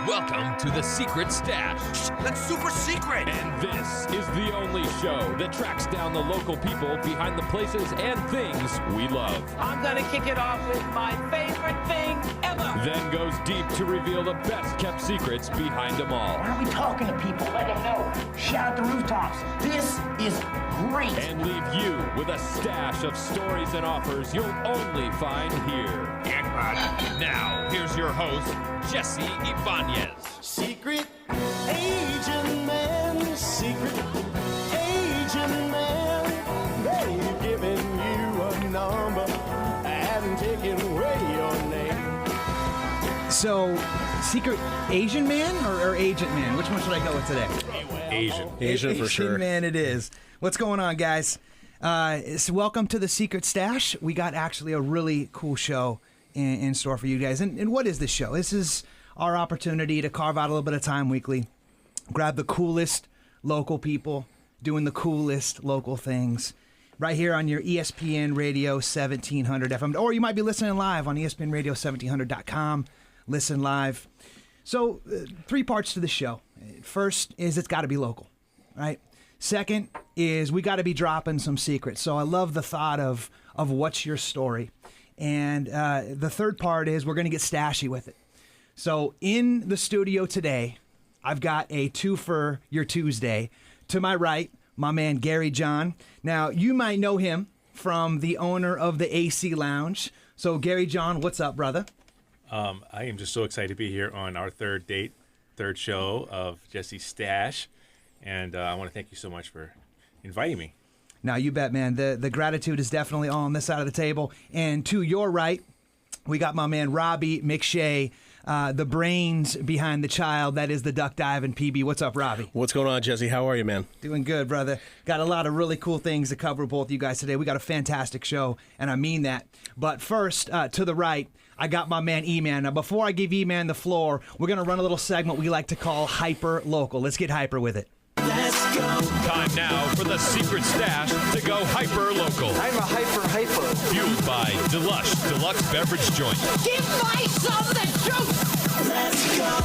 Welcome to the Secret Stash. That's super secret. And this is the only show that tracks down the local people behind the places and things we love. I'm gonna kick it off with my favorite thing ever. Then goes deep to reveal the best kept secrets behind them all. Why are we talking to people? Let them know. Shout at the rooftops. This is great. And leave you with a stash of stories and offers you'll only find here. Now, here's your host, Jesse Ibanez. Secret agent man, secret agent man. They've given you a number and taken away your name. So, secret Asian man or agent man? Which one should I go with today? Asian for sure. Asian man it is. What's going on, guys? So welcome to the Secret Stash. We got actually a really cool show in store for you guys. And what is this show? This is our opportunity to carve out a little bit of time weekly, grab the coolest local people doing the coolest local things right here on your ESPN Radio 1700 FM. Or you might be listening live on ESPNRadio1700.com. Listen live. So, 3 parts to the show. First is it's got to be local, right? Second is we got to be dropping some secrets. So I love the thought of what's your story. And the third part is we're going to get stashy with it. So in the studio today, I've got a 2 for your Tuesday. To my right, my man Gary John. Now, you might know him from the owner of the AC Lounge. So Gary John, what's up, brother? I am just so excited to be here on our third show of Jesse's Stash. And I want to thank you so much for inviting me. Now, you bet, man. The gratitude is definitely all on this side of the table. And to your right, we got my man Robbie McShea, the brains behind the child that is the duck dive and PB. What's up, Robbie? What's going on, Jesse? How are you, man? Doing good, brother. Got a lot of really cool things to cover with both of you guys today. We got a fantastic show, and I mean that. But first, to the right, I got my man E-Man. Now, before I give E-Man the floor, we're going to run a little segment we like to call Hyper Local. Let's get hyper with it. Let's go. Time now for the Secret Stash to go hyper local. I'm a hyper. Fueled by Delush Deluxe Beverage Joint. Give my son the juice. Let's go.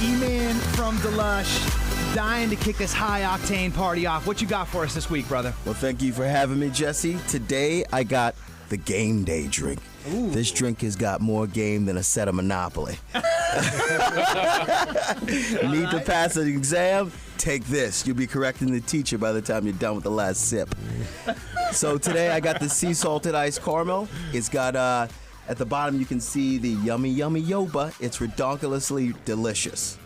E-Man from Delush, dying to kick this high-octane party off. What you got for us this week, brother? Well, thank you for having me, Jesse. Today, I got the game day drink. Ooh. This drink has got more game than a set of Monopoly. Need to pass an exam? Take this. You'll be correcting the teacher by the time you're done with the last sip. So today, I got the sea salted iced caramel. It's got, at the bottom, you can see the yummy, yummy yoba. It's redonkulously delicious.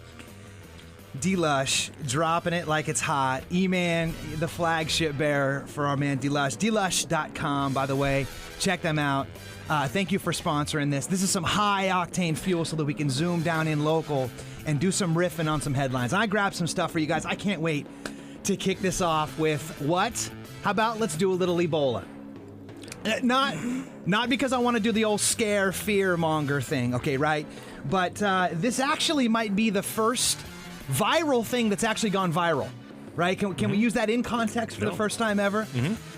Delush, dropping it like it's hot. E-Man, the flagship bearer for our man Delush. Delush.com, by the way. Check them out. Thank you for sponsoring this. This is some high-octane fuel so that we can zoom down in local and do some riffing on some headlines. I grabbed some stuff for you guys. I can't wait to kick this off with what? How about let's do a little Ebola? Not because I want to do the old scare, fear monger thing, okay, right? But this actually might be the first viral thing that's actually gone viral, right? Can we use that in context for the first time ever?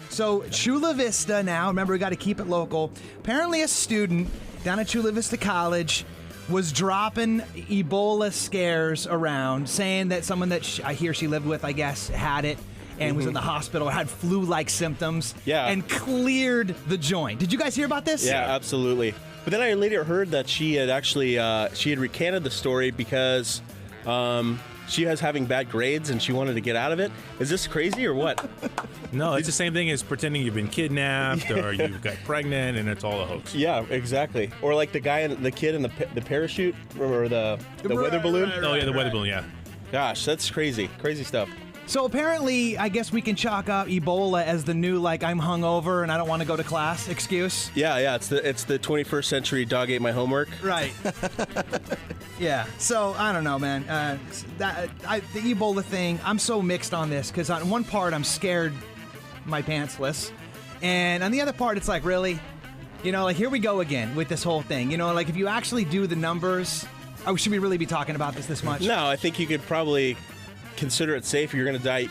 So Chula Vista now, remember we got to keep it local. Apparently a student down at Chula Vista College was dropping Ebola scares around, saying that someone that he or she lived with, I guess, had it and was in the hospital, had flu-like symptoms, and cleared the joint. Did you guys hear about this? Yeah, absolutely. But then I later heard that she had actually she had recanted the story because she was having bad grades and she wanted to get out of it. Is this crazy or what? No, it's the same thing as pretending you've been kidnapped or you've got pregnant and it's all a hoax. Yeah, exactly. Or like the kid in the parachute or the weather balloon. Oh yeah, the weather balloon. Yeah. Gosh, that's crazy stuff. So apparently, I guess we can chalk up Ebola as the new, like, I'm hungover and I don't want to go to class excuse. Yeah, it's the 21st century dog ate my homework. Right. Yeah. So I don't know, man. The Ebola thing, I'm so mixed on this because on one part I'm scared my pantsless, and on the other part it's like, really, you know, like here we go again with this whole thing. You know, like if you actually do the numbers, should we really be talking about this much? No, I think you could probably consider it safe. You're going to die.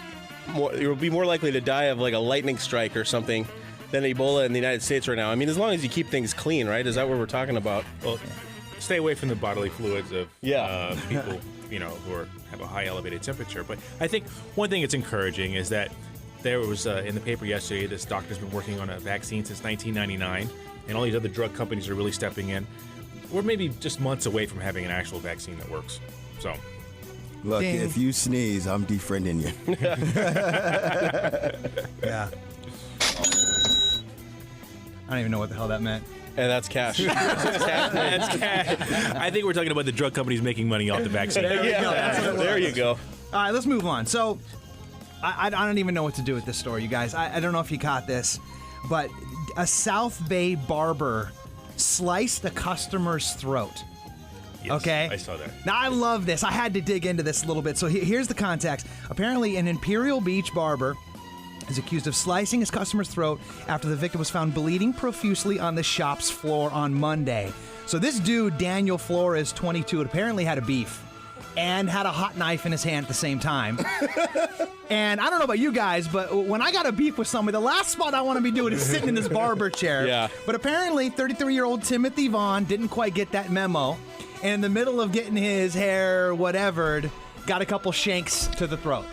You'll be more likely to die of like a lightning strike or something than Ebola in the United States right now. I mean, as long as you keep things clean, right? Is that what we're talking about? Well, stay away from the bodily fluids of Yeah. people, who have a high elevated temperature. But I think one thing that's encouraging is that there was in the paper yesterday, this doctor's been working on a vaccine since 1999, and all these other drug companies are really stepping in. We're maybe just months away from having an actual vaccine that works. So, Look, Ding. if you sneeze, I'm defriending you. Yeah. I don't even know what the hell that meant. And that's cash. I think we're talking about the drug companies making money off the vaccine. There you go. All right, let's move on. So, I don't even know what to do with this story, you guys. I don't know if you caught this, but a South Bay barber sliced a customer's throat. Yes, Okay. I saw that. Now, I love this. I had to dig into this a little bit. So here's the context. Apparently, an Imperial Beach barber is accused of slicing his customer's throat after the victim was found bleeding profusely on the shop's floor on Monday. So this dude, Daniel Flores, 22, apparently had a beef and had a hot knife in his hand at the same time. And I don't know about you guys, but when I got a beef with somebody, the last spot I want to be doing is sitting in this barber chair. Yeah. But apparently, 33-year-old Timothy Vaughn didn't quite get that memo. And in the middle of getting his hair whatevered, got a couple shanks to the throat.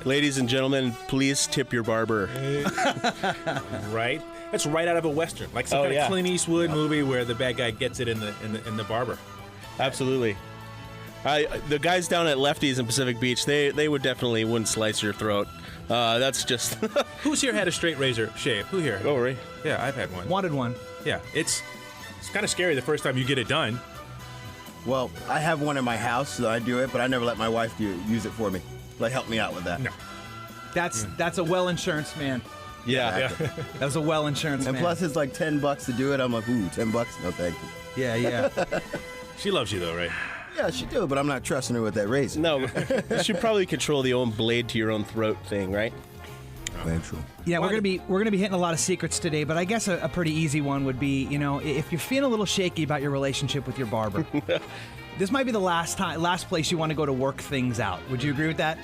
Ladies and gentlemen, please tip your barber. Right? That's right out of a Western. Like some Oh, kind yeah. of Clint Eastwood movie where the bad guy gets it in the barber. Absolutely. The guys down at Lefties in Pacific Beach, they wouldn't slice your throat. That's just. Who's here had a straight razor shave? Who here? Oh, right. Yeah, I've had one. Wanted one. Yeah, it's kind of scary the first time you get it done. Well, I have one in my house, so I do it, but I never let my wife use it for me. Like, help me out with that. No. That's a well insurance man. Yeah. That was a well insurance And man. plus, it's like $10 to do it. I'm like, ooh, $10? No, thank you. yeah. She loves you though, right? Yeah, she do, but I'm not trusting her with that razor. No, you should probably control the own blade to your own throat thing, right? True. Yeah, we're gonna be hitting a lot of secrets today, but I guess a pretty easy one would be, if you're feeling a little shaky about your relationship with your barber, this might be the last place you want to go to work things out. Would you agree with that?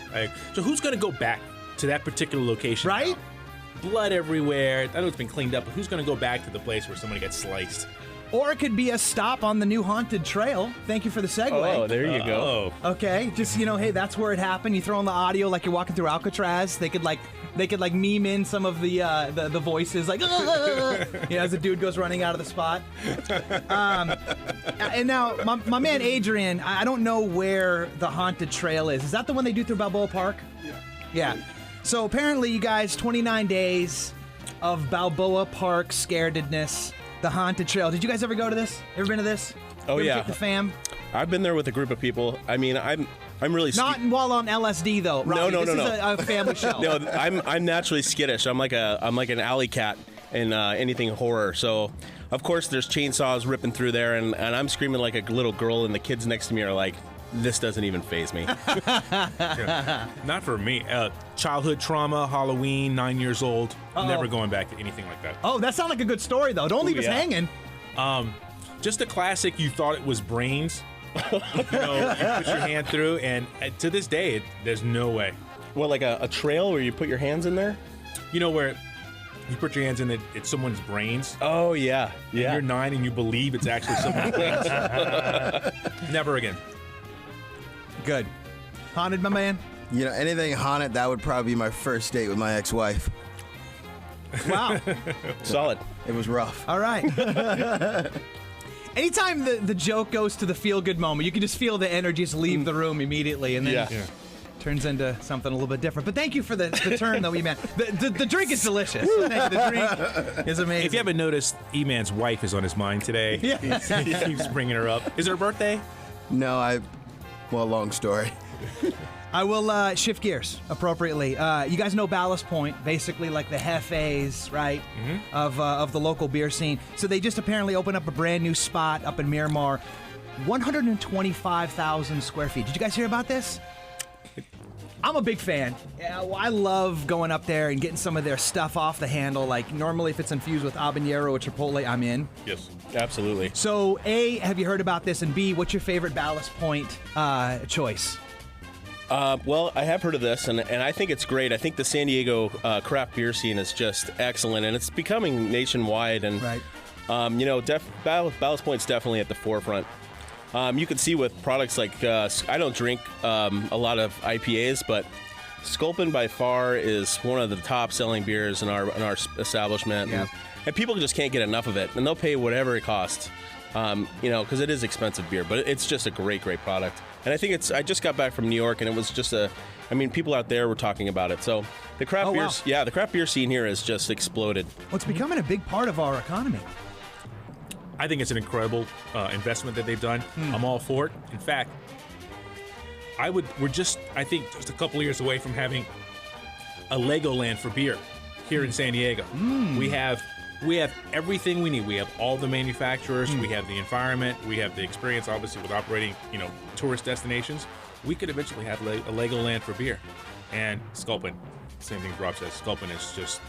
So who's going to go back to that particular location? Right? now? Blood everywhere. I know it's been cleaned up, but who's going to go back to the place where somebody got sliced? Or it could be a stop on the new haunted trail. Thank you for the segue. Oh, there you go. Okay, just hey, that's where it happened. You throw in the audio like you're walking through Alcatraz. They could meme in some of the voices like as the dude goes running out of the spot. And now my man Adrian, I don't know where the haunted trail is. Is that the one they do through Balboa Park? Yeah. So apparently, you guys, 29 days of Balboa Park scarededness. The haunted trail. Did you guys ever go to this? Ever been to this? Oh, You ever yeah. take the fam? I've been there with a group of people. I mean, I'm really Not while on LSD though. Robbie. No. This is a family show. no. I'm naturally skittish. I'm like an alley cat in anything horror. So, of course, there's chainsaws ripping through there, and I'm screaming like a little girl, and the kids next to me are like, "This doesn't even faze me." Not for me. Childhood trauma, Halloween, 9 years old. Uh-oh. Never going back to anything like that. Oh, that sounds like a good story though. Don't leave us yeah. hanging. Just a classic. You thought it was brains. You put your hand through, and to this day, there's no way. What, like a trail where you put your hands in there? Where you put your hands in it, it's someone's brains. Oh yeah, And yeah. you're 9 and you believe it's actually someone's brains. Never again. Good. Haunted, my man. Anything haunted, that would probably be my first date with my ex-wife. Wow. Solid. It was rough. All right. Anytime the joke goes to the feel-good moment, you can just feel the energy just leave the room immediately, and then Yeah. turns into something a little bit different. But thank you for the turn, though, E-Man. The drink is delicious. Thank you. The drink is amazing. If you haven't noticed, E-Man's wife is on his mind today. Yeah. He keeps bringing her up. Is it her birthday? No, long story. I will shift gears appropriately. You guys know Ballast Point, basically like the Hefes, right, of the local beer scene. So they just apparently opened up a brand new spot up in Miramar, 125,000 square feet. Did you guys hear about this? I'm a big fan. I love going up there and getting some of their stuff off the handle. Like normally if it's infused with habanero or chipotle, I'm in. Yes. Absolutely. So A, have you heard about this? And B, what's your favorite Ballast Point choice? Well, I have heard of this, and I think it's great. I think the San Diego craft beer scene is just excellent, and it's becoming nationwide. And Right. Ballast Point's definitely at the forefront. You can see with products like I don't drink a lot of IPAs, but Sculpin by far is one of the top selling beers in our establishment. Yeah. And people just can't get enough of it, and they'll pay whatever it costs. Because it is expensive beer, but it's just a great product. And I think I just got back from New York, and it was just people out there were talking about it. So the craft beers, the craft beer scene here has just exploded. Well, it's becoming a big part of our economy. I think it's an incredible investment that they've done. I'm all for it. In fact, we're just a couple of years away from having a Legoland for beer here in San Diego. We have everything we need. We have all the manufacturers. We have the environment. We have the experience, obviously, with operating, tourist destinations. We could eventually have a Legoland for beer. And Sculpin, same thing Rob says. Sculpin is just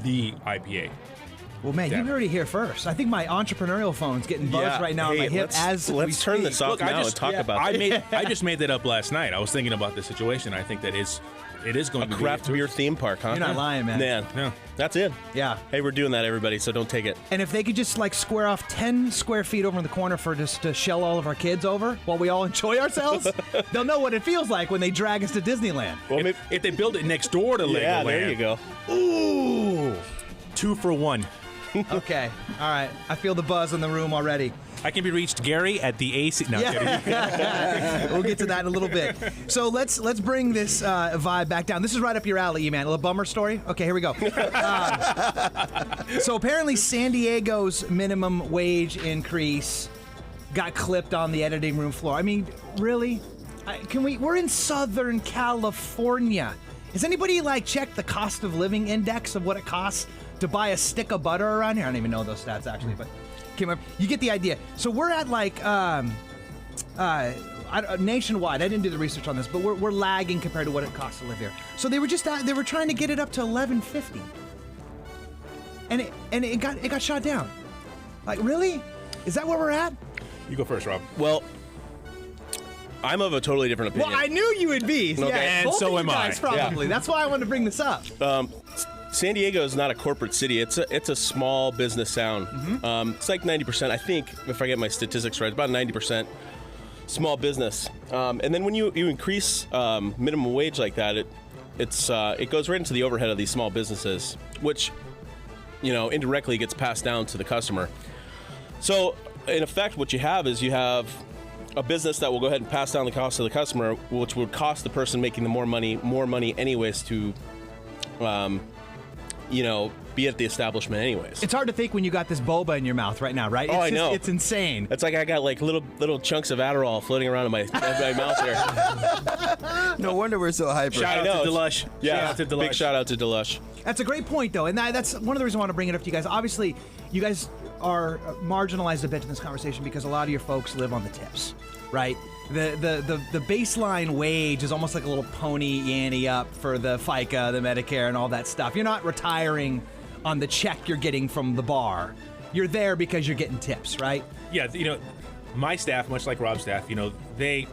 the IPA. Well, man, you heard it here first. I think my entrepreneurial phone's getting buzzed right now on my hip let's turn this off now and talk about it. I just made that up last night. I was thinking about the situation. I think that it is going to be a craft beer theme park, huh? You're not lying, man. No. That's it. Yeah. Hey, we're doing that, everybody, so don't take it. And if they could just square off 10 square feet over in the corner for just to shell all of our kids over while we all enjoy ourselves, they'll know what it feels like when they drag us to Disneyland. Well, if they build it next door to Legoland. Yeah, there you go. Ooh. 2 for 1. Okay. All right. I feel the buzz in the room already. I can be reached, Gary, at the AC. No, kidding. We'll get to that in a little bit. So let's bring this vibe back down. This is right up your alley, man. A little bummer story? Okay, here we go. So apparently San Diego's minimum wage increase got clipped on the editing room floor. I mean, really? We're in Southern California. Has anybody checked the cost of living index of what it costs to buy a stick of butter around here? I don't even know those stats actually, but you get the idea. So we're at nationwide. I didn't do the research on this, but we're lagging compared to what it costs to live here. So they were trying to get it up to $11.50, and it got shot down. Really? Is that where we're at? You go first, Rob. Well, I'm of a totally different opinion. Well, I knew you would be. Okay. Yeah, And both so of you am I. guys probably. That's why I wanted to bring this up. San Diego is not a corporate city. It's a small business town. It's like 90%, I think, if I get my statistics right, about 90% small business. And then when you increase minimum wage like that, it goes right into the overhead of these small businesses, which indirectly gets passed down to the customer. So in effect, what you have is a business that will go ahead and pass down the cost to the customer, which would cost the person making the more money anyways to be at the establishment anyways. It's hard to think when you got this boba in your mouth right now, right? I know. It's insane. It's like I got little chunks of Adderall floating around in my mouth here. No wonder we're so hyper. Shout out to Delush. Yeah, Shout out to Delush. big shout out to Delush. That's a great point, though, and that's one of the reasons I want to bring it up to you guys. Obviously, you guys are marginalized a bit in this conversation because a lot of your folks live on the tips, right? The baseline wage is almost like a little pony ante up for the FICA, the Medicare, and all that stuff. You're not retiring on the check you're getting from the bar. You're there because you're getting tips, right? Yeah, my staff, much like Rob's staff, they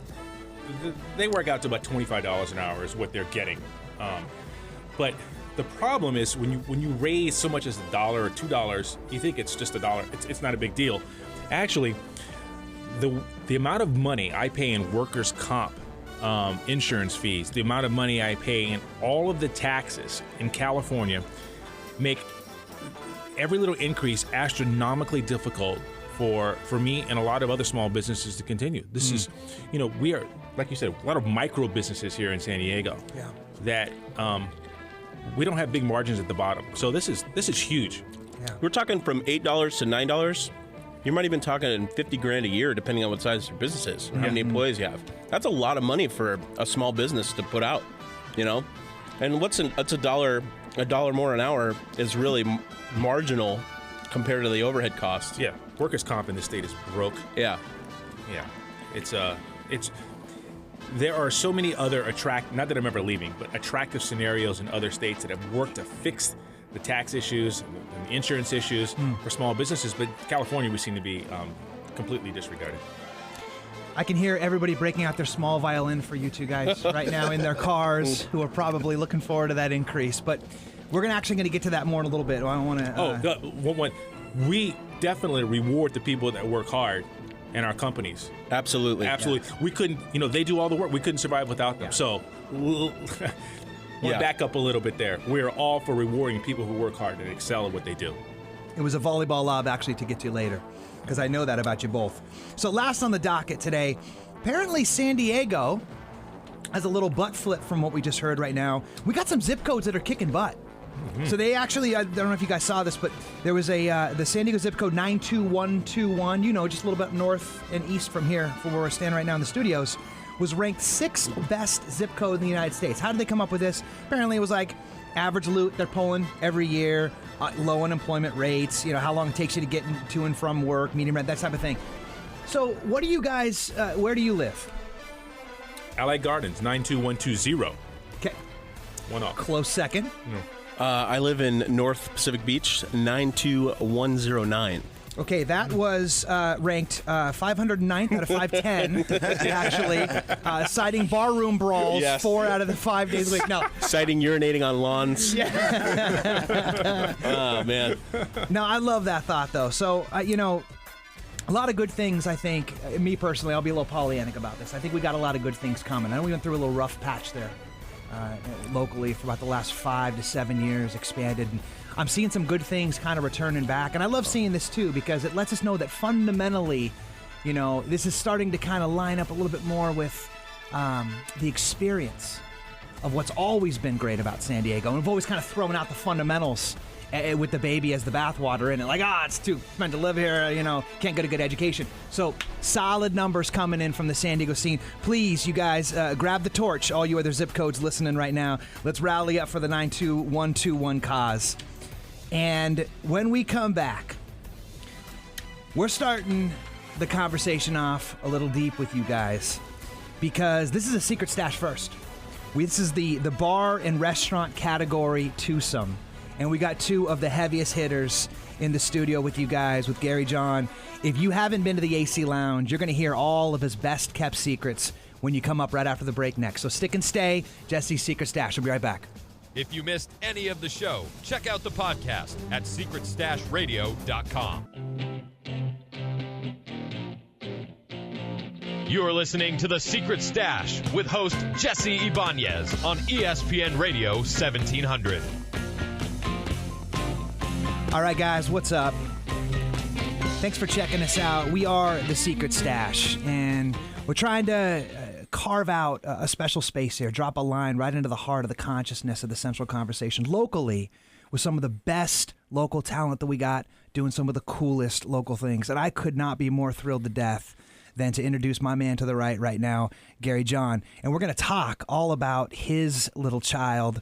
work out to about $25 an hour is what they're getting. But the problem is when you raise so much as $1 or $2, you think it's just $1. It's not a big deal. Actually, the amount of money I pay in workers' comp, insurance fees, the amount of money I pay in all of the taxes in California make every little increase astronomically difficult for me and a lot of other small businesses to continue. This is, we are, like you said, a lot of micro businesses here in San Diego that we don't have big margins at the bottom. So this is huge. Yeah. We're talking from $8 to $9. You might even talking $50,000 a year, depending on what size your business is and how many employees you have. That's a lot of money for a small business to put out, And that's $1 more an hour is really marginal compared to the overhead cost. Yeah, workers' comp in this state is broke. Yeah. It's there are so many other not that I'm ever leaving, but attractive scenarios in other states that have worked to fix the tax issues and the insurance issues for small businesses, but California we seem to be completely disregarded. I can hear everybody breaking out their small violin for you two guys right now in their cars, who are probably looking forward to that increase. But we're actually going to get to that more in a little bit. I want to. We definitely reward the people that work hard, and our companies. Absolutely. Absolutely. We couldn't, they do all the work. We couldn't survive without them. So we'll back up a little bit there. We're all for rewarding people who work hard and excel at what they do. It was a volleyball lob, actually, to get to later, because I know that about you both. So last on the docket today, apparently San Diego has a little butt flip from what we just heard right now. We got some zip codes that are kicking butt. Mm-hmm. So they actually, I don't know if you guys saw this, but there was the San Diego zip code 92121, just a little bit north and east from here, from where we're standing right now in the studios, was ranked 6th best zip code in the United States. How did they come up with this? Apparently it was like average loot they're pulling every year, low unemployment rates, how long it takes you to get to and from work, medium rent, that type of thing. So what do you guys, where do you live? Allied Gardens, 92120. Okay. One off. Close second. No. I live in North Pacific Beach, 92109. Okay, that was ranked 509th out of 510, actually, citing barroom brawls 4 out of the 5 days a week. No. Citing urinating on lawns. Yeah. Oh, man. No, I love that thought, though. So, a lot of good things, I think. Me personally, I'll be a little Pollyannic about this. I think we got a lot of good things coming. I know we went through a little rough patch there locally for about the last 5 to 7 years, expanded. And I'm seeing some good things kind of returning back. And I love seeing this, too, because it lets us know that fundamentally, this is starting to kind of line up a little bit more with the experience of what's always been great about San Diego. And we've always kind of thrown out the fundamentals with the baby as the bathwater in it. Like, it's too meant to live here, can't get a good education. So solid numbers coming in from the San Diego scene. Please, you guys, grab the torch, all you other zip codes listening right now. Let's rally up for the 92121 cause. And when we come back, we're starting the conversation off a little deep with you guys, because this is a secret stash first. This is the bar and restaurant category twosome. And we got 2 of the heaviest hitters in the studio with you guys, with Gary John. If you haven't been to the AC Lounge, you're going to hear all of his best-kept secrets when you come up right after the break next. So stick and stay. Jesse's Secret Stash. We'll be right back. If you missed any of the show, check out the podcast at secretstashradio.com. You're listening to The Secret Stash with host Jesse Ibanez on ESPN Radio 1700. All right, guys, what's up? Thanks for checking us out. We are The Secret Stash, and we're trying to carve out a special space here, drop a line right into the heart of the consciousness of the central conversation locally with some of the best local talent that we got doing some of the coolest local things. And I could not be more thrilled to death than to introduce my man to the right now, Gary John. And we're going to talk all about his little child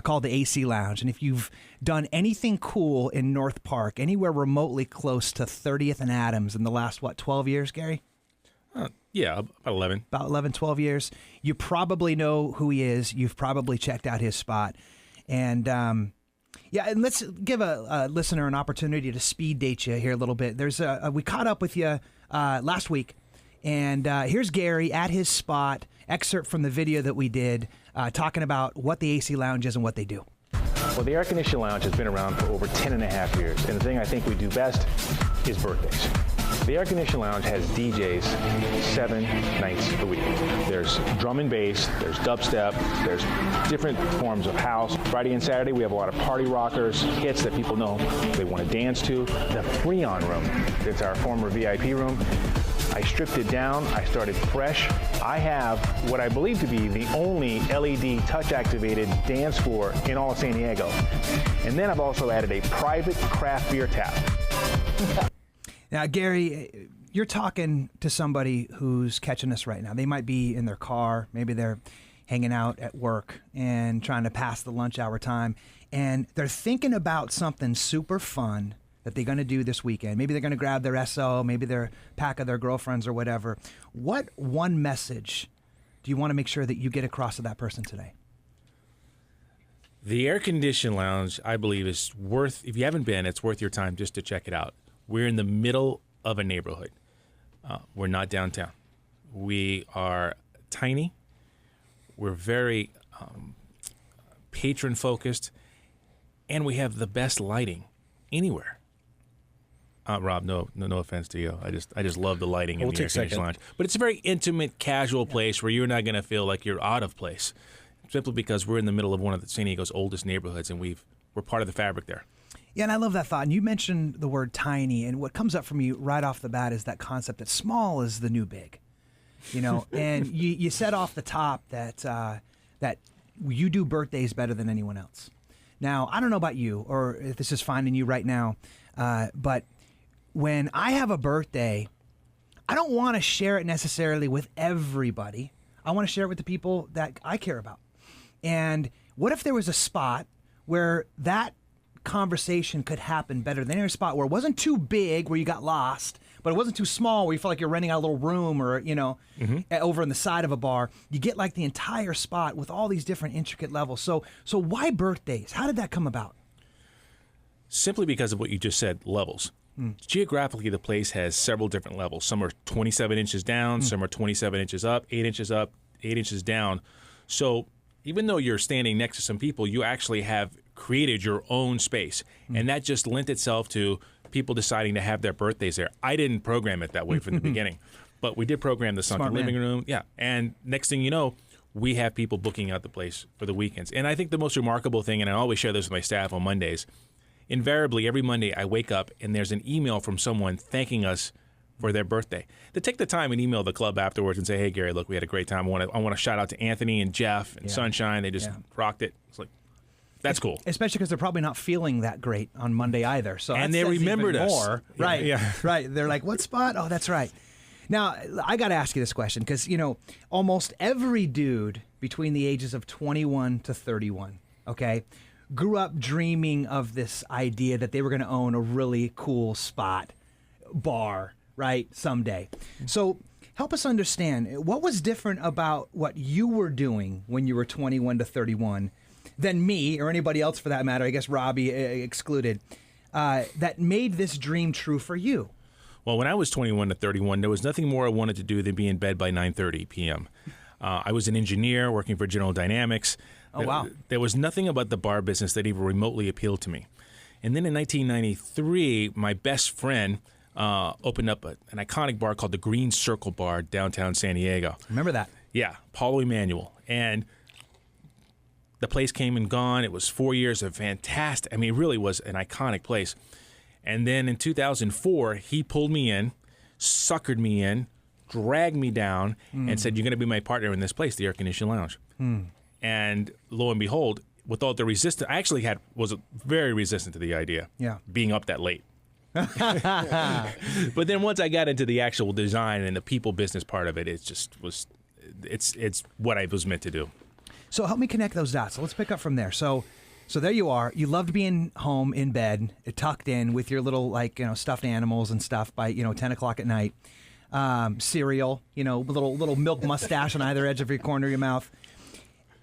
called the AC Lounge. And if you've done anything cool in North Park, anywhere remotely close to 30th and Adams in the last, 12 years, Gary? Yeah, about 11. About 11, 12 years. You probably know who he is. You've probably checked out his spot. And, and let's give a listener an opportunity to speed date you here a little bit. We caught up with you last week. And here's Gary at his spot, excerpt from the video that we did, talking about what the AC Lounge is and what they do. Well, the Air Conditioning Lounge has been around for over 10 and a half years, and the thing I think we do best is birthdays. The Air Conditioning Lounge has DJs 7 nights a week. There's drum and bass, there's dubstep, there's different forms of house. Friday and Saturday, we have a lot of party rockers, hits that people know they want to dance to. The Freon room, it's our former VIP room. I stripped it down, I started fresh. I have what I believe to be the only LED touch-activated dance floor in all of San Diego. And then I've also added a private craft beer tap. Now, Gary, you're talking to somebody who's catching us right now. They might be in their car, maybe they're hanging out at work and trying to pass the lunch hour time, and they're thinking about something super fun that they're going to do this weekend. Maybe they're going to grab their SO, maybe their pack of their girlfriends or whatever. What one message do you want to make sure that you get across to that person today? The Air Conditioning Lounge, I believe, is worth, if you haven't been, it's worth your time just to check it out. We're in the middle of a neighborhood. We're not downtown. We are tiny. We're very patron-focused, and we have the best lighting anywhere. Rob, no offense to you. I just love the lighting in We'll the take air-conditioned second. lounge. But it's a very intimate, casual place where you're not going to feel like you're out of place, simply because we're in the middle of one of San Diego's oldest neighborhoods, and we're part of the fabric there. Yeah, and I love that thought. And you mentioned the word tiny, and what comes up for me right off the bat is that concept that small is the new big. And you said off the top that that you do birthdays better than anyone else. Now, I don't know about you, or if this is finding you right now, but when I have a birthday, I don't want to share it necessarily with everybody. I want to share it with the people that I care about. And what if there was a spot where that conversation could happen better than any spot where it wasn't too big, where you got lost, but it wasn't too small, where you felt like you're renting out a little room or, over on the side of a bar. You get like the entire spot with all these different intricate levels. So why birthdays? How did that come about? Simply because of what you just said, levels. Geographically, the place has several different levels. Some are 27 inches down, some are 27 inches up, 8 inches down. So even though you're standing next to some people, you actually have created your own space. And that just lent itself to people deciding to have their birthdays there. I didn't program it that way from the beginning, but we did program the sunken living room. Yeah. And next thing you know, we have people booking out the place for the weekends. And I think the most remarkable thing, and I always share this with my staff on Mondays, invariably every Monday I wake up and there's an email from someone thanking us for their birthday. To take the time and email the club afterwards and say, "Hey Gary, look, we had a great time. I want to shout out to Anthony and Jeff and Sunshine. They just rocked it." It's like, that's cool. Especially because they're probably not feeling that great on Monday either. So and that they says remembered even us. More. Right. Yeah. Right. They're like, "What spot? Oh, that's right." Now, I got to ask you this question because, almost every dude between the ages of 21 to 31, okay, grew up dreaming of this idea that they were going to own a really cool spot, bar, right, someday. So help us understand, what was different about what you were doing when you were 21 to 31 than me, or anybody else for that matter, I guess Robbie excluded, that made this dream true for you? Well, when I was 21 to 31, there was nothing more I wanted to do than be in bed by 9:30 p.m. I was an engineer working for General Dynamics. Oh, wow. There was nothing about the bar business that even remotely appealed to me. And then in 1993, my best friend opened up an iconic bar called the Green Circle Bar downtown San Diego. Remember that? Yeah, Paulo Emanuel. And the place came and gone. It was 4 years of fantastic. I mean, it really was an iconic place. And then in 2004, he pulled me in, suckered me in, dragged me down, and said, "You're going to be my partner in this place, the Air Conditioned Lounge." And lo and behold, with all the resistance, I actually was very resistant to the idea, being up that late. But then once I got into the actual design and the people business part of it, it just was, it's what I was meant to do. So help me connect those dots. So let's pick up from there. So there you are. You loved being home in bed, tucked in with your little stuffed animals and stuff by 10 o'clock at night. Cereal, little milk mustache on either edge of your corner of your mouth.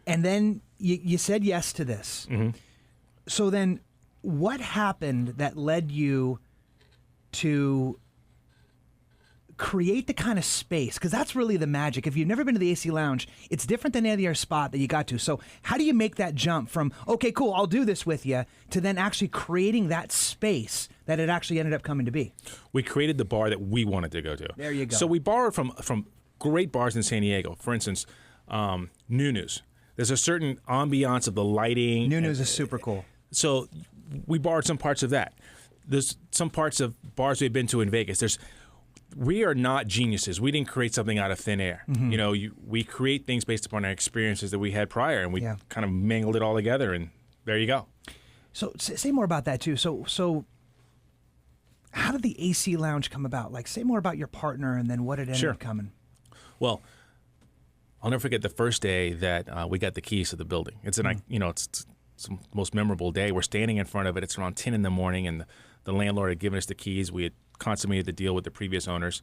And then you said yes to this. Mm-hmm. So then what happened that led you to create the kind of space? Because that's really the magic. If you've never been to the AC Lounge, it's different than any other spot that you got to. So how do you make that jump from, okay, cool, I'll do this with you, to then actually creating that space that it actually ended up coming to be? We created the bar that we wanted to go to. There you go. So we borrowed from great bars in San Diego. For instance, Nunu's. There's a certain ambiance of the lighting. Nunu's is super cool. So we borrowed some parts of that. There's some parts of bars we've been to in Vegas. We are not geniuses. We didn't create something out of thin air. Mm-hmm. We create things based upon our experiences that we had prior, and we kind of mangled it all together, and there you go. So say more about that, too. So how did the AC Lounge come about? Like, say more about your partner and then what it ended up coming. Well, I'll never forget the first day that we got the keys to the building. It's it's the most memorable day. We're standing in front of it. It's around 10 in the morning, and the landlord had given us the keys. We had consummated the deal with the previous owners,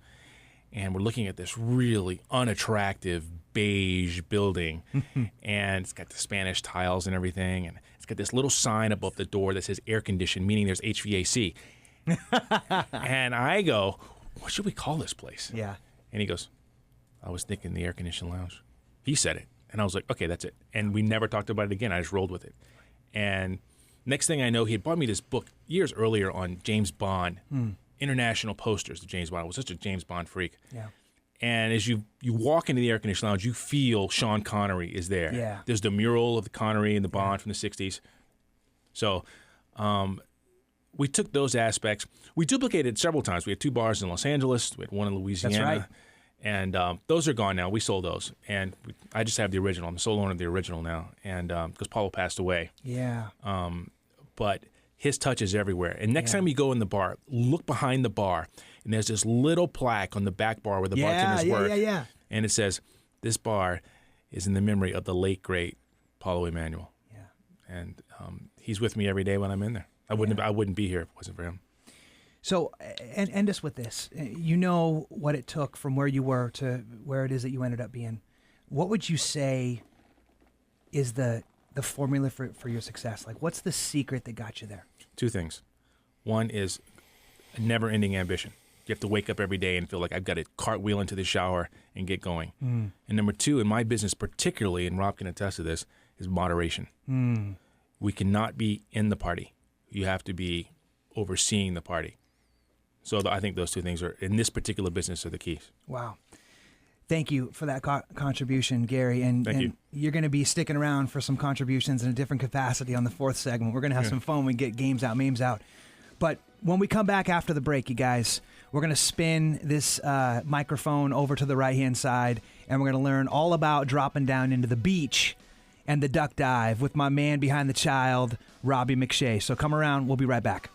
and we're looking at this really unattractive beige building, and it's got the Spanish tiles and everything, and it's got this little sign above the door that says air conditioned, meaning there's HVAC. And I go, "What should we call this place?" Yeah. And he goes, "I was thinking the Air Conditioned Lounge." He said it, and I was like, "Okay, that's it." And we never talked about it again. I just rolled with it. And next thing I know, he had bought me this book years earlier on James Bond. international posters of James Bond. I was such a James Bond freak. Yeah. And as you walk into the air conditioning lounge, you feel Sean Connery is there. Yeah. There's the mural of the Connery and the Bond from the 60s. So we took those aspects. We duplicated several times. We had 2 bars in Los Angeles. We had 1 in Louisiana. That's right. And those are gone now. We sold those. And I just have the original. I'm the sole owner of the original now. And because Paulo passed away. Yeah. But his touch is everywhere. And next time you go in the bar, look behind the bar. And there's this little plaque on the back bar where the bartenders work. Yeah. And it says, "This bar is in the memory of the late, great Paulo Emanuel." Yeah. And he's with me every day when I'm in there. I wouldn't be here if it wasn't for him. So, and end us with this. You know what it took from where you were to where it is that you ended up being. What would you say is the formula for your success? Like, what's the secret that got you there? 2 things. One is a never-ending ambition. You have to wake up every day and feel like I've got to cartwheel into the shower and get going. And number 2, in my business particularly, and Rob can attest to this, is moderation. We cannot be in the party. You have to be overseeing the party. So I think those 2 things are, in this particular business, are the keys. Wow. Thank you for that contribution, Gary. Thank and you. You're going to be sticking around for some contributions in a different capacity on the 4th segment. We're going to have some fun. We get games out, memes out. But when we come back after the break, you guys, we're going to spin this microphone over to the right-hand side, and we're going to learn all about dropping down into the beach and the duck dive with my man behind the child, Robbie McShea. So come around. We'll be right back.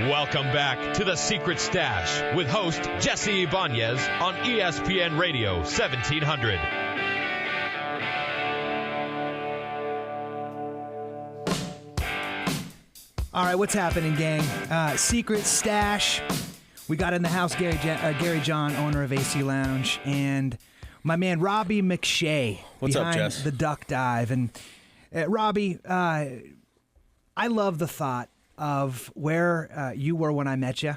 Welcome back to The Secret Stash with host Jesse Ibanez on ESPN Radio 1700. All right, what's happening, gang? Secret Stash. We got in the house Gary John, owner of AC Lounge, and my man Robbie McShea. What's up, behind Jess? the duck dive. And Robbie, I love the thought of where you were when I met you,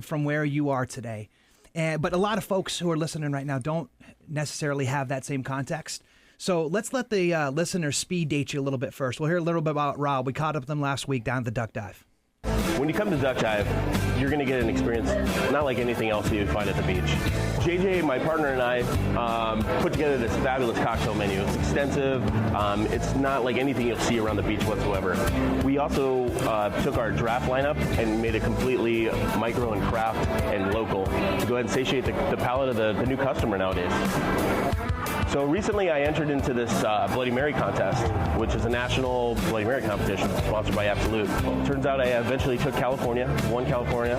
from where you are today. But a lot of folks who are listening right now don't necessarily have that same context. So let's let the listeners speed date you a little bit first. We'll hear a little bit about Rob. We caught up with them last week down at the duck dive. When you come to duck dive, you're going to get an experience not like anything else you would find at the beach. JJ, my partner, and I put together this fabulous cocktail menu. It's extensive. It's not like anything you'll see around the beach whatsoever. We also took our draft lineup and made it completely micro and craft and local to go ahead and satiate the palate of the new customer nowadays. So recently I entered into this Bloody Mary contest, which is a national Bloody Mary competition sponsored by Absolute. Turns out I eventually took California, won California,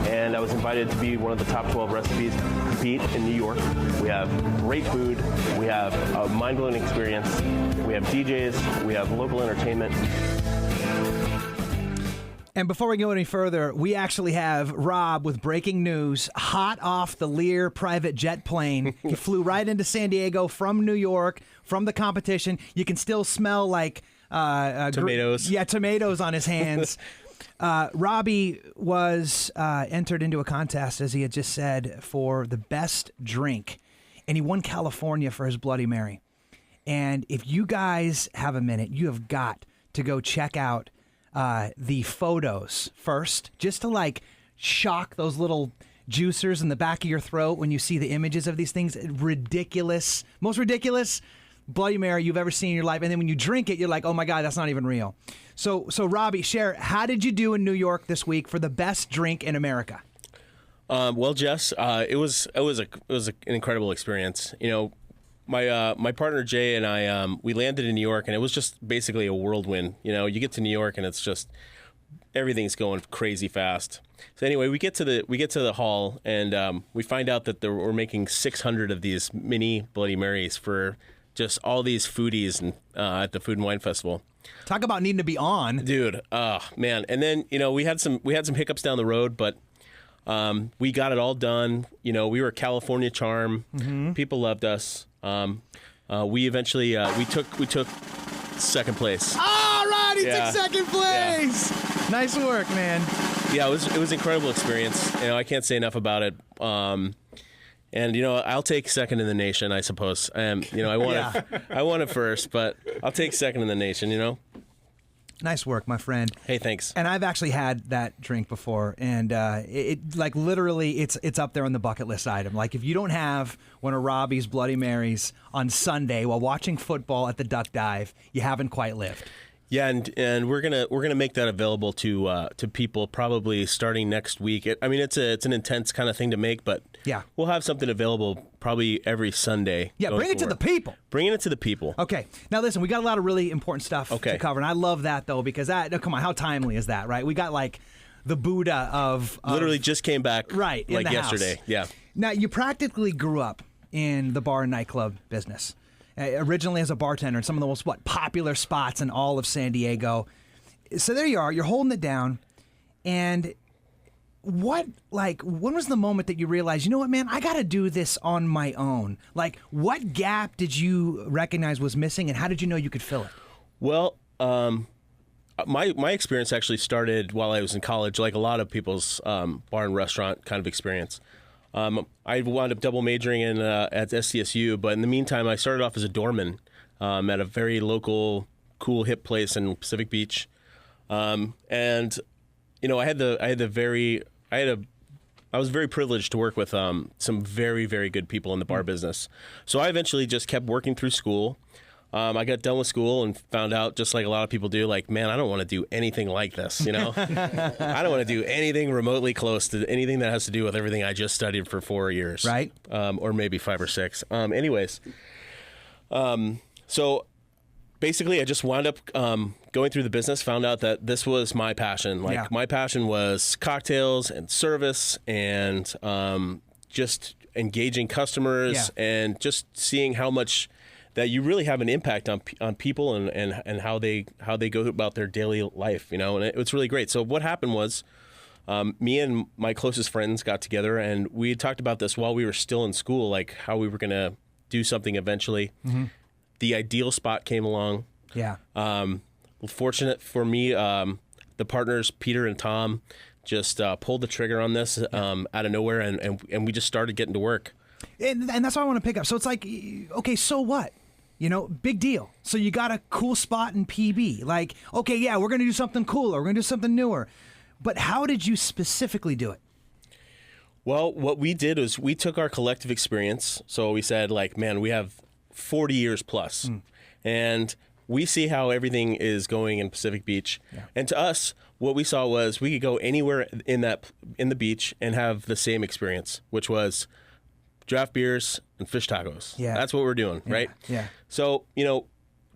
and I was invited to be one of the top 12 recipes to compete in New York. We have great food, we have a mind-blowing experience, we have DJs, we have local entertainment. And before we go any further, we actually have Rob with breaking news, hot off the Lear private jet plane. He flew right into San Diego from New York, from the competition. You can still smell like tomatoes. Tomatoes on his hands. Robbie was entered into a contest, as he had just said, for the best drink. And he won California for his Bloody Mary. And if you guys have a minute, you have got to go check out the photos first, just to like shock those little juicers in the back of your throat when you see the images of these things. Ridiculous, most ridiculous Bloody Mary you've ever seen in your life. And then when you drink it, you're like, oh my God, that's not even real. So Robbie, share, how did you do in New York this week for the best drink in America? Well, Jess, it was an incredible experience. You know, my partner Jay and I, we landed in New York, and it was just basically a whirlwind. You know, you get to New York, and it's just everything's going crazy fast. So anyway, we get to the hall, and we find out that we're making 600 of these mini Bloody Marys for just all these foodies and at the Food and Wine Festival. Talk about needing to be on, dude. Man. And then we had some hiccups down the road, but we got it all done. You know, we were California charm. Mm-hmm. People loved us. We eventually we took second place. All right, he took second place. Yeah. Nice work, man. Yeah, it was an incredible experience. You know, I can't say enough about it. And I'll take second in the nation, I suppose. I want it. I want it first, but I'll take second in the nation. Nice work, my friend. Hey, thanks. And I've actually had that drink before, and it like literally, it's up there on the bucket list item. Like if you don't have one of Robbie's Bloody Marys on Sunday while watching football at the Duck Dive, you haven't quite lived. Yeah, and we're gonna make that available to people probably starting next week. It's an intense kind of thing to make, but yeah, we'll have something available probably every Sunday. Yeah, bring it to the people. Bringing it to the people. Okay, now listen, we got a lot of really important stuff to cover, and I love that though because come on, how timely is that, right? We got like the Buddha of literally just came back right like in the yesterday. House. Yeah. Now you practically grew up in the bar and nightclub business. Originally as a bartender in some of the most popular spots in all of San Diego. So there you are, you're holding it down. And when was the moment that you realized, you know what, man, I got to do this on my own? Like, what gap did you recognize was missing, and how did you know you could fill it? Well, my experience actually started while I was in college, like a lot of people's bar and restaurant kind of experience. I wound up double majoring at SDSU, but in the meantime, I started off as a doorman at a very local, cool, hip place in Pacific Beach, and I was very privileged to work with some very, very good people in the bar business. So I eventually just kept working through school. I got done with school and found out, just like a lot of people do, like, man, I don't want to do anything like this, I don't want to do anything remotely close to anything that has to do with everything I just studied for 4 years. Right. Or maybe 5 or 6. So basically I just wound up going through the business, found out that this was my passion. My passion was cocktails and service and just engaging customers and just seeing how much that you really have an impact on people and how they go about their daily life, and it's really great. So what happened was, me and my closest friends got together and we had talked about this while we were still in school, like how we were gonna do something eventually. Mm-hmm. The ideal spot came along. Yeah. Fortunate for me, the partners Peter and Tom just pulled the trigger on this out of nowhere, and we just started getting to work. And that's what I want to pick up. So it's like, okay, so what? Big deal. So you got a cool spot in PB. Like, okay, yeah, we're going to do something cooler. We're going to do something newer. But how did you specifically do it? Well, what we did was we took our collective experience. So we said, like, man, we have 40 years plus. And we see how everything is going in Pacific Beach. Yeah. And to us, what we saw was we could go anywhere in the beach and have the same experience, which was draft beers and fish tacos. Yeah. That's what we're doing, right? Yeah. So,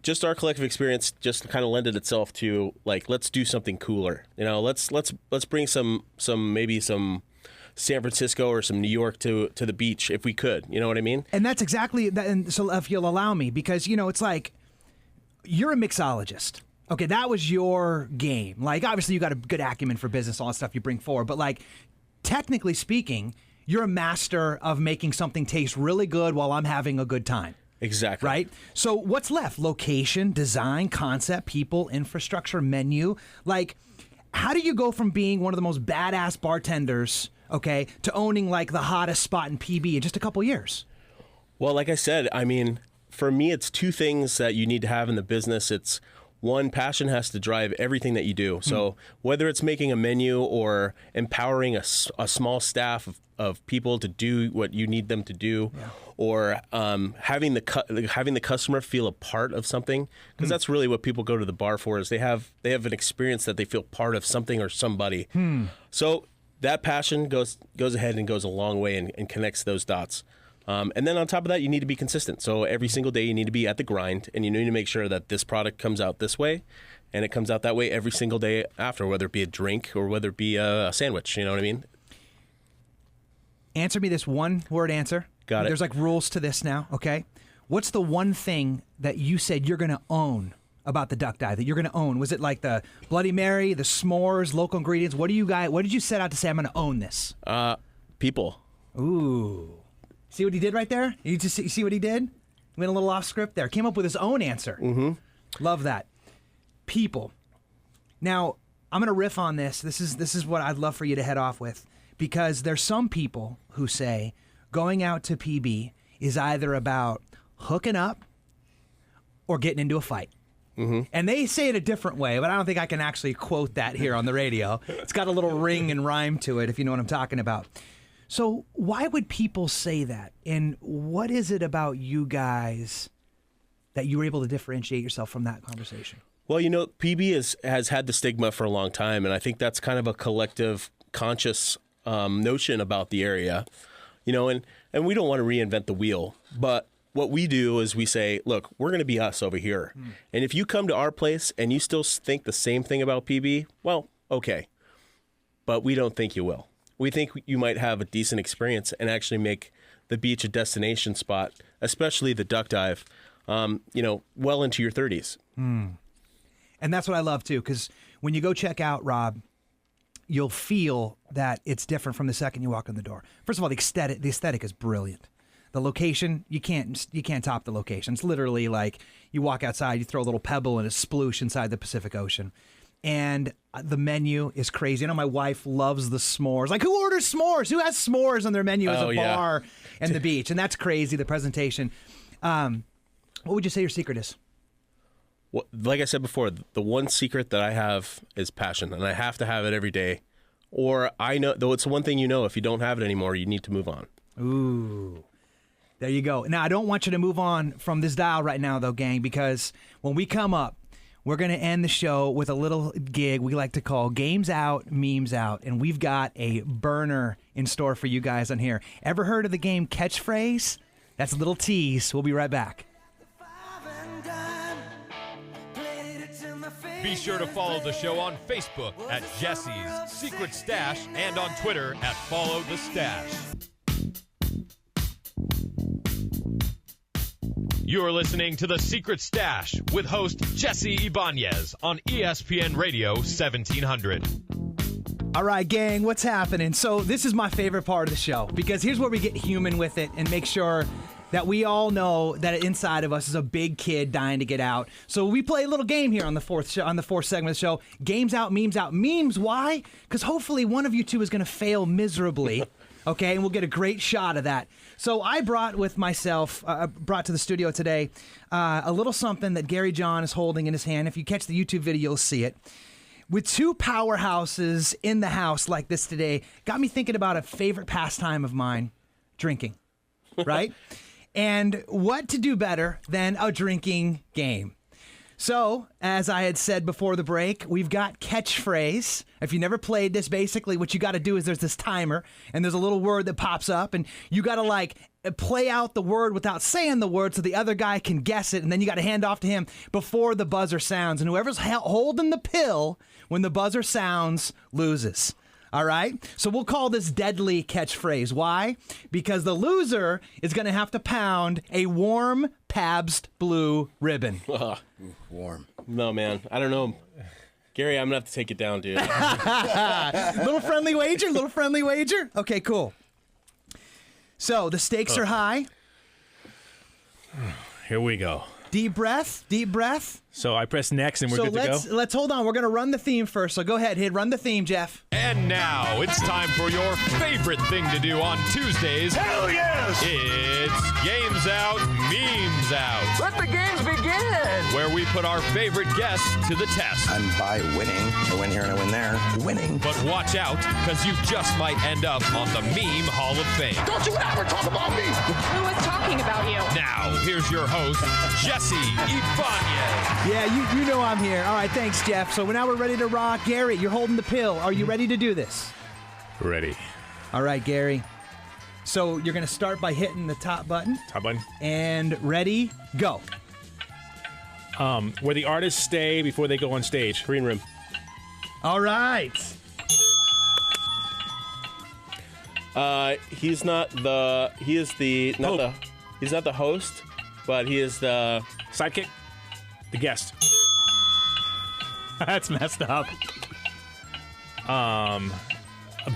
just our collective experience just kind of lended itself to, like, let's do something cooler. Let's bring some San Francisco or some New York to the beach if we could. You know what I mean? And that's exactly that. And so if you'll allow me, because, it's like, you're a mixologist. Okay, that was your game. Like, obviously you got a good acumen for business, all that stuff you bring forward. But, like, technically speaking, you're a master of making something taste really good while I'm having a good time. Exactly. Right? So what's left? Location, design, concept, people, infrastructure, menu. Like, how do you go from being one of the most badass bartenders, okay, to owning, like, the hottest spot in PB in just a couple years? Well, like I said, for me, it's two things that you need to have in the business. It's one, passion has to drive everything that you do. So whether it's making a menu or empowering a small staff of people to do what you need them to do, or having the customer feel a part of something, because that's really what people go to the bar for, is they have an experience that they feel part of something or somebody. So that passion goes ahead and goes a long way and connects those dots. And then on top of that, you need to be consistent. So every single day you need to be at the grind, and you need to make sure that this product comes out this way, and it comes out that way every single day after, whether it be a drink or whether it be a sandwich. You know what I mean? Answer me this one-word answer. Got it. There's like rules to this now, okay? What's the one thing that you said you're going to own about the Duck Dive, that you're going to own? Was it like the Bloody Mary, the s'mores, local ingredients? What did you set out to say, I'm going to own this? People. Ooh. See what he did right there? You just see what he did? Went a little off script there. Came up with his own answer. Mm-hmm. Love that. People. Now, I'm going to riff on this. This is what I'd love for you to head off with, because there's some people who say going out to PB is either about hooking up or getting into a fight. And they say it a different way, but I don't think I can actually quote that here on the radio. It's got a little ring and rhyme to it, if you know what I'm talking about. So why would people say that? And what is it about you guys that you were able to differentiate yourself from that conversation? Well, PB has had the stigma for a long time, and I think that's kind of a collective conscious notion about the area, and we don't want to reinvent the wheel, but what we do is we say, look, we're going to be us over here. And if you come to our place and you still think the same thing about PB, well, okay. But we don't think you will. We think you might have a decent experience and actually make the beach a destination spot, especially the duck dive, well into your 30s. And that's what I love, too, because when you go check out Rob, you'll feel that it's different from the second you walk in the door. First of all, the aesthetic is brilliant. The location, you can't top the location. It's literally like you walk outside, you throw a little pebble and a sploosh inside the Pacific Ocean. And the menu is crazy. I know my wife loves the s'mores. Like, who orders s'mores? Who has s'mores on their menu as a bar and the beach? And that's crazy, the presentation. What would you say your secret is? Well, like I said before, the one secret that I have is passion, and I have to have it every day. Or I know, though it's one thing if you don't have it anymore, you need to move on. Ooh. There you go. Now, I don't want you to move on from this dial right now, though, gang, because when we come up, we're going to end the show with a little gig we like to call Games Out, Memes Out, and we've got a burner in store for you guys on here. Ever heard of the game Catchphrase? That's a little tease. We'll be right back. Be sure to follow the show on Facebook at Jesse's Secret Stash and on Twitter at Follow the Stash. You're listening to The Secret Stash with host Jesse Ibanez on ESPN Radio 1700. All right, gang, what's happening? So this is my favorite part of the show because here's where we get human with it and make sure that we all know that inside of us is a big kid dying to get out. So we play a little game here on the fourth segment of the show. Games out, memes out. Memes, why? Because hopefully one of you two is going to fail miserably. Okay, and we'll get a great shot of that. So I brought to the studio today a little something that Gary John is holding in his hand. If you catch the YouTube video, you'll see it. With two powerhouses in the house like this today, got me thinking about a favorite pastime of mine, drinking, right? And what to do better than a drinking game? So, as I had said before the break, we've got Catchphrase. If you never played this, basically what you got to do is there's this timer, and there's a little word that pops up, and you got to play out the word without saying the word so the other guy can guess it, and then you got to hand off to him before the buzzer sounds. And whoever's holding the pill when the buzzer sounds loses. All right? So we'll call this Deadly Catchphrase. Why? Because the loser is going to have to pound a warm Pabst Blue Ribbon. Warm. No, man. I don't know. Gary, I'm going to have to take it down, dude. Little friendly wager? Okay, cool. So the stakes are high. Here we go. Deep breath. So I press next and we're good to go? Let's hold on. We're going to run the theme first. So go ahead, run the theme, Jeff. And now it's time for your favorite thing to do on Tuesdays. Hell yes! It's Games Out, Memes Out. Let the games begin! Where we put our favorite guests to the test. And by winning, I win here and I win there. Winning. But watch out, because you just might end up on the Meme Hall of Fame. Don't you ever talk about me! Who was talking about you? Now, here's your host, Jesse Ibanez. Yeah, you know I'm here. All right, thanks, Jeff. So now we're ready to rock. Gary, you're holding the pill. Are you ready to do this? Ready. All right, Gary. So you're going to start by hitting the top button. Top button. And ready, go. Where the artists stay before they go on stage. Green room. All right. He's not the host, but he is the sidekick. The guest. That's messed up. A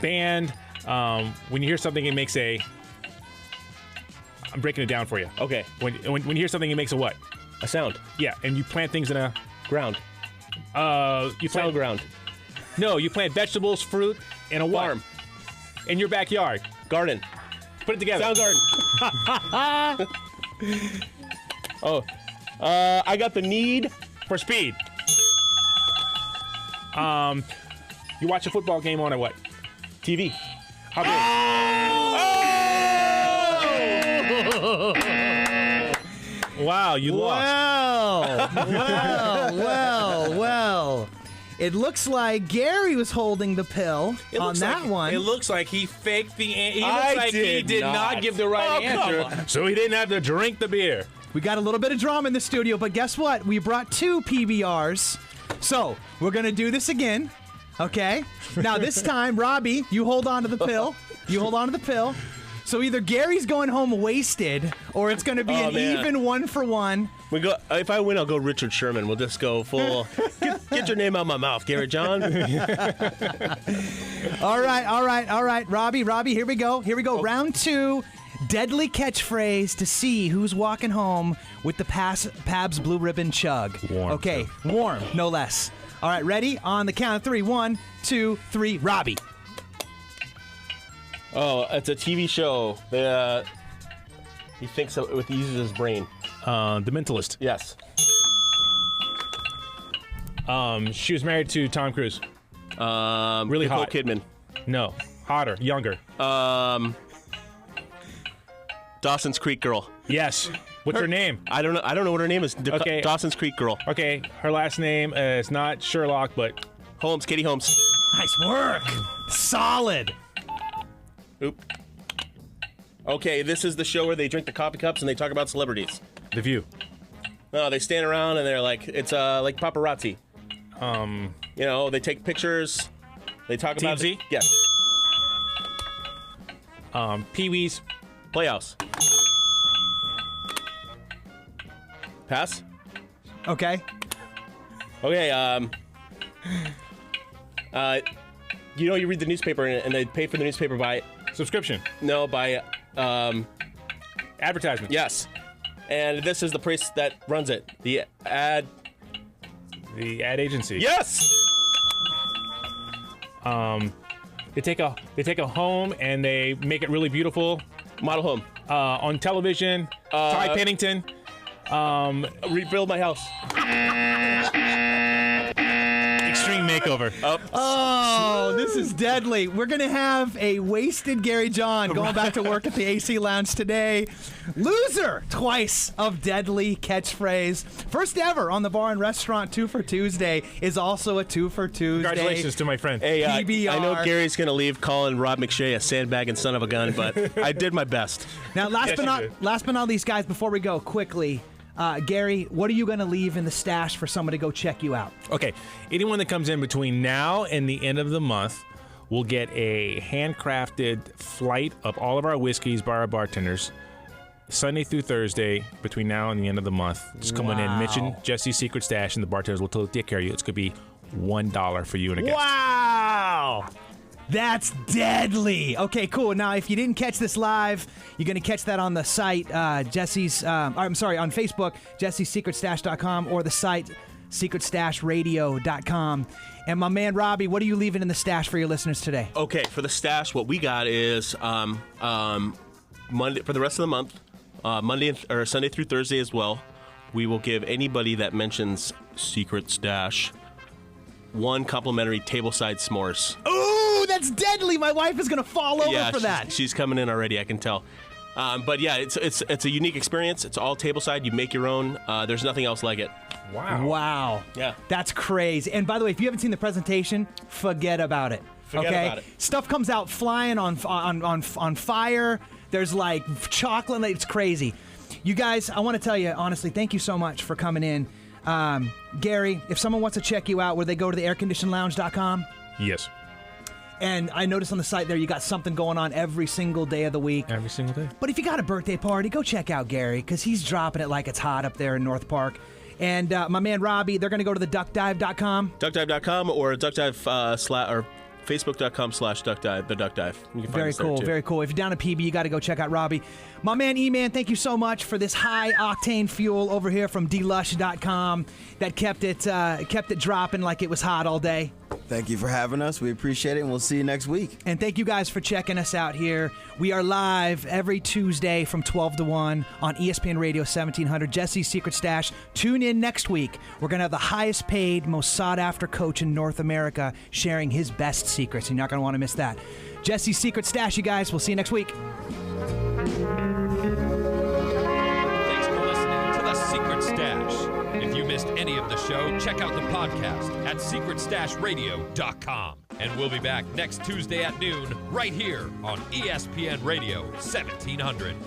band. When you hear something, it makes a. I'm breaking it down for you. Okay. When you hear something, it makes a what? A sound. Yeah, and you plant things in a ground. You plant ground. No, you plant vegetables, fruit, in a what? Farm. In your backyard. Garden. Put it together. Soundgarden. I got the need For speed. You watch a football game on a what? TV. How big? Wow, you lost. Well. It looks like Gary was holding the pill on that one. It looks like he faked the answer. I He did not give the right answer, so he didn't have to drink the beer. We got a little bit of drama in the studio, but guess what? We brought 2 PBRs. So, we're going to do this again, okay? Now, this time, Robbie, you hold on to the pill. So either Gary's going home wasted, or it's going to be an even 1-for-1. We go. If I win, I'll go Richard Sherman. We'll just go full. Get your name out of my mouth, Gary John. All right. Robbie, here we go. Round 2. Deadly catchphrase to see who's walking home with the Pabst Blue Ribbon chug. Warm. Okay, warm, no less. All right, ready? On the count of 3. 1, 2, 3. Robbie. Oh, it's a TV show. He thinks he uses his brain. The Mentalist. Yes. She was married to Tom Cruise. Really Nicole hot. Kidman. No, hotter, younger. Dawson's Creek girl. Yes. What's her name? I don't know what her name is. Okay. Dawson's Creek girl. Okay, her last name is not Sherlock, but Holmes. Katie Holmes. Nice work. Solid. Oop. Okay, this is the show where they drink the coffee cups and they talk about celebrities. The View. No, they stand around and they're like, it's like paparazzi. You know, they take pictures. They talk about TMZ? Yes. Pee-wee's Playhouse. Pass. Okay. Okay. You read the newspaper and they pay for the newspaper by subscription. No, by Advertisement. Yes. And this is the place that runs it. The ad agency. Yes. They take a home and they make it really beautiful. Model home. On television. Ty Pennington. Rebuild my house. Extreme makeover. Oh, this is deadly. We're going to have a wasted Gary John going back to work at the AC Lounge today. Loser twice of deadly catchphrase. First ever on the Bar and Restaurant 2 for Tuesday is also a 2 for Tuesday. Congratulations to my friend. Hey, PBR. I know Gary's going to leave calling Rob McShea a sandbagging son of a gun, but I did my best. Now, last but not least, guys, before we go, quickly, Gary, what are you going to leave in the stash for someone to go check you out? Okay, anyone that comes in between now and the end of the month will get a handcrafted flight of all of our whiskeys by our bartenders, Sunday through Thursday, between now and the end of the month. Just come on in, mention Jesse's Secret Stash, and the bartenders will take care of you. It's going to be $1 for you and a guest. Wow! That's deadly. Okay, cool. Now, if you didn't catch this live, you're going to catch that on the site, on Facebook, jessysecretstash.com, or the site, secretstashradio.com. And my man, Robbie, what are you leaving in the stash for your listeners today? Okay, for the stash, what we got is Monday for the rest of the month, Monday or Sunday through Thursday as well. We will give anybody that mentions Secret Stash 1 complimentary tableside s'mores. Ooh, that's deadly. My wife is going to fall over for that. She's coming in already, I can tell. But yeah, it's a unique experience. It's all tableside. You make your own. There's nothing else like it. Wow. Yeah. That's crazy. And by the way, if you haven't seen the presentation, forget about it. Forget about it. Stuff comes out flying on fire. There's like chocolate. It's crazy. You guys, I want to tell you, honestly, thank you so much for coming in. Gary, if someone wants to check you out, would they go to the airconditionedlounge.com? Yes. And I noticed on the site there you got something going on every single day of the week. Every single day. But if you got a birthday party, go check out Gary, because he's dropping it like it's hot up there in North Park. And my man Robbie, they're going to go to the duckdive.com. Duckdive.com or duckdive or facebook.com/duckdive, the Duck Dive. You can find Very us there cool, too. very cool. If you're down at PB, you got to go check out Robbie. My man E-Man, thank you so much for this high-octane fuel over here from dlush.com that kept it dropping like it was hot all day. Thank you for having us. We appreciate it, and we'll see you next week. And thank you guys for checking us out here. We are live every Tuesday from 12 to 1 on ESPN Radio 1700, Jesse's Secret Stash. Tune in next week. We're going to have the highest paid, most sought-after coach in North America sharing his best secrets. You're not going to want to miss that. Jesse's Secret Stash, you guys. We'll see you next week. Thanks for listening to The Secret Stash. If you missed any of the show, check out the podcast at secretstashradio.com. And we'll be back next Tuesday at noon right here on ESPN Radio 1700.